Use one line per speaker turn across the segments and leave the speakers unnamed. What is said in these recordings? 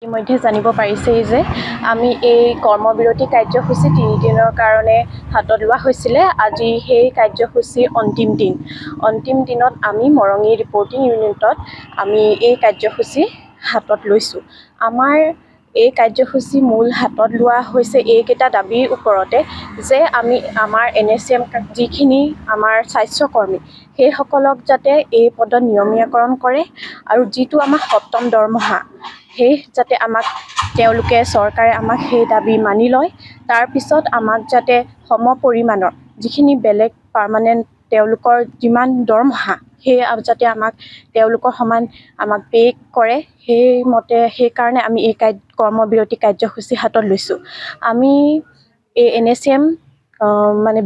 ইতিমধ্যে জানিব পাৰিছেই যে আমি এই কৰ্মবিৰতি কাৰ্যসূচী 3 দিনৰ কাৰণে হাতত লোৱা হৈছিলে। আজি সেই কাৰ্যসূচীৰ অন্তিম দিনত আমি মৰঙী ৰিপৰ্টিং ইউনিটত আমি এই কাৰ্যসূচী হাতত লৈছোঁ। আমাৰ এই কাৰ্যসূচী মূল হাতত লোৱা হৈছে এইকেইটা দাবীৰ ওপৰতে যে আমি আমাৰ NSM যিখিনি আমাৰ স্বাস্থ্যকৰ্মী সেইসকলক যাতে এই পদত নিয়মীয়াকৰণ কৰে আৰু যিটো আমাৰ সপ্তম দৰমহা সেই যাতে আমাক তেওঁলোকে চৰকাৰে আমাক সেই দাবী মানি লয়। তাৰপিছত আমাক যাতে সম পৰিমাণৰ যিখিনি বেলেগ পাৰ্মানেণ্ট তেওঁলোকৰ যিমান দৰমহা সেই যাতে আমাক তেওঁলোকৰ সমান আমাক পে' কৰে সেইকাৰণে আমি এই কৰ্মবিৰতি কাৰ্যসূচী হাতত লৈছোঁ। আমি এই NSM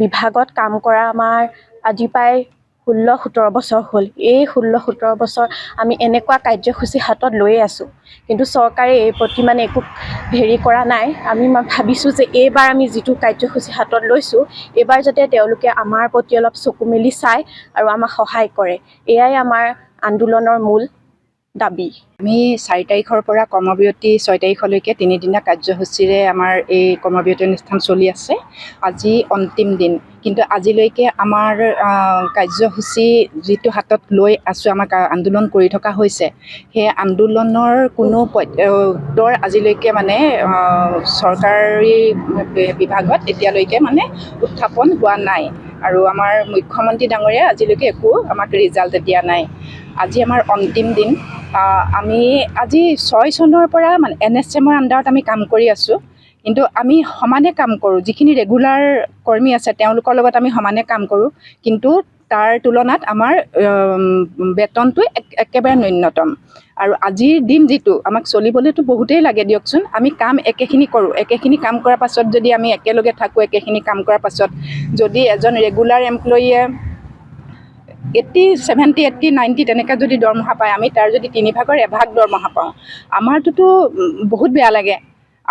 বিভাগত কাম কৰা আমাৰ আজি প্ৰায় 16-17 বছৰ হ'ল। এই 16-17 বছৰ আমি এনেকুৱা কাৰ্যসূচী হাতত লৈয়ে আছোঁ, কিন্তু চৰকাৰে এই প্ৰতি একো কৰা নাই। আমি ভাবিছোঁ যে এইবাৰ আমি যিটো কাৰ্যসূচী হাতত লৈছোঁ এইবাৰ যাতে তেওঁলোকে আমাৰ প্ৰতি অলপ চকু মেলি চায় আৰু আমাক সহায় কৰে। এয়াই আমাৰ আন্দোলনৰ মূল দাবী।
আমি 4 তাৰিখৰ পৰা কৰ্মবিৰতি 6 তাৰিখলৈকে 3 দিনীয়া কাৰ্যসূচীৰে আমাৰ এই কৰ্মবিৰতি অনুষ্ঠান চলি আছে। আজি অন্তিম দিন, কিন্তু আজিলৈকে আমাৰ কাৰ্যসূচী যিটো হাতত লৈ আছোঁ, আমাক আন্দোলন কৰি থকা হৈছে, সেই আন্দোলনৰ কোনো উত্তৰ আজিলৈকে চৰকাৰী বিভাগত এতিয়ালৈকে উত্থাপন হোৱা নাই। আৰু আমাৰ মুখ্যমন্ত্ৰী ডাঙৰীয়া আজিলৈকে একো আমাক ৰিজাল্ট দিয়া নাই। আজি আমাৰ অন্তিম দিন। আমি আজি 6 চনৰ পৰা NSMৰ আণ্ডাৰত আমি কাম কৰি আছোঁ, কিন্তু আমি সমানে কাম কৰোঁ। যিখিনি ৰেগুলাৰ কৰ্মী আছে তেওঁলোকৰ লগত আমি সমানে কাম কৰোঁ, কিন্তু তাৰ তুলনাত আমাৰ বেতনটো একেবাৰে ন্যূনতম। আৰু আজিৰ দিন যিটো আমাক চলিবলৈতো বহুতেই লাগে দিয়কচোন। আমি কাম একেখিনি কৰোঁ, একেখিনি কাম কৰাৰ পাছত যদি আমি একেলগে থাকোঁ, একেখিনি কাম কৰাৰ পাছত যদি এজন ৰেগুলাৰ এমপ্লয়ীয়ে 80, 70, 80, 90 তেনেকৈ যদি দৰমহা পায়, আমি তাৰ যদি 3 ভাগৰ 1 ভাগ দৰমহা পাওঁ, আমাৰটোতো বহুত বেয়া লাগে।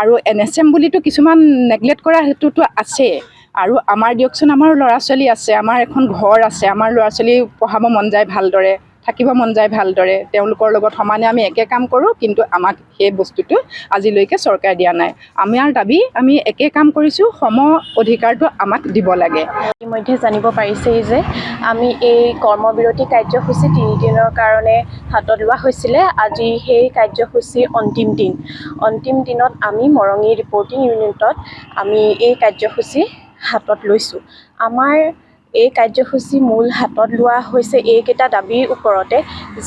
আৰু NSM বুলিতো কিছুমান নেগলেক্ট কৰা সেইটোতো আছে। আৰু আমাৰ দিয়কচোন, আমাৰ ল'ৰা ছোৱালী আছে, আমাৰ এখন ঘৰ আছে, আমাৰ ল'ৰা ছোৱালী পঢ়াব মন যায় ভালদৰে, থাকিব মন যায় ভালদৰে, তেওঁলোকৰ লগত সমানে আমি একে কাম কৰোঁ, কিন্তু আমাক সেই বস্তুটো আজিলৈকে চৰকাৰে দিয়া নাই। আমাৰ দাবী, আমি একে কাম কৰিছোঁ, সম অধিকাৰটো আমাক দিব লাগে।
ইতিমধ্যে জানিব পাৰিছেই যে আমি এই কৰ্মবিৰতি কাৰ্যসূচী 3 দিনৰ কাৰণে হাতত লোৱা হৈছিলে। আজি সেই কাৰ্যসূচীৰ অন্তিম দিনত আমি মৰঙী ৰিপৰ্টিং ইউনিটত আমি এই কাৰ্যসূচী হাতত লৈছোঁ। আমাৰ এই কাৰ্যসূচী মূল হাতত লোৱা হৈছে এইকেইটা দাবীৰ ওপৰতে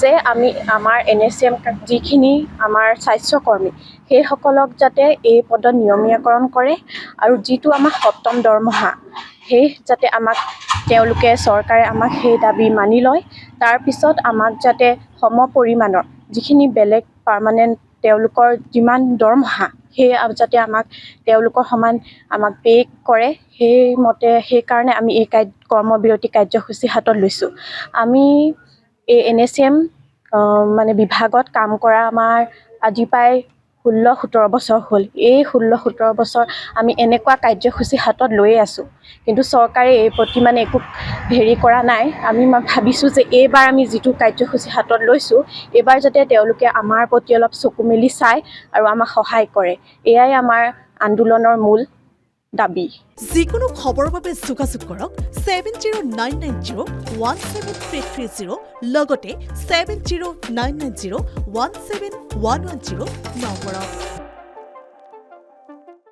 যে আমি আমাৰ NSM যিখিনি আমাৰ স্বাস্থ্যকৰ্মী সেইসকলক যাতে এই পদত নিয়মীয়াকৰণ কৰে আৰু যিটো আমাৰ সপ্তম দৰমহা সেই যাতে আমাক তেওঁলোকে চৰকাৰে আমাক সেই দাবী মানি লয়। তাৰপিছত আমাক যাতে সম পৰিমাণৰ যিখিনি বেলেগ পাৰ্মানেণ্ট তেওঁলোকৰ যিমান দৰমহা সেই যাতে আমাক তেওঁলোকৰ সমান আমাক পে' কৰে সেইকাৰণে আমি এই কৰ্মবিৰতি কাৰ্যসূচী হাতত লৈছোঁ। আমি এই NSM বিভাগত কাম কৰা আমাৰ আজি প্ৰায় 16-17 বছৰ হ'ল। এই 16-17 বছৰ আমি এনেকুৱা কাৰ্যসূচী হাতত লৈয়ে আছোঁ, কিন্তু চৰকাৰে এই প্ৰতি একো কৰা নাই। আমি ভাবিছোঁ যে এইবাৰ আমি যিটো কাৰ্যসূচী হাতত লৈছোঁ এইবাৰ যাতে তেওঁলোকে আমাৰ প্ৰতি অলপ চকু মেলি চায় আৰু আমাক সহায় কৰে। এয়াই আমাৰ আন্দোলনৰ মূল দাবী।
যিকোনো খবৰৰ বাবে যোগাযোগ কৰক 7099017330 লগতে 7099017110 নম্বৰত।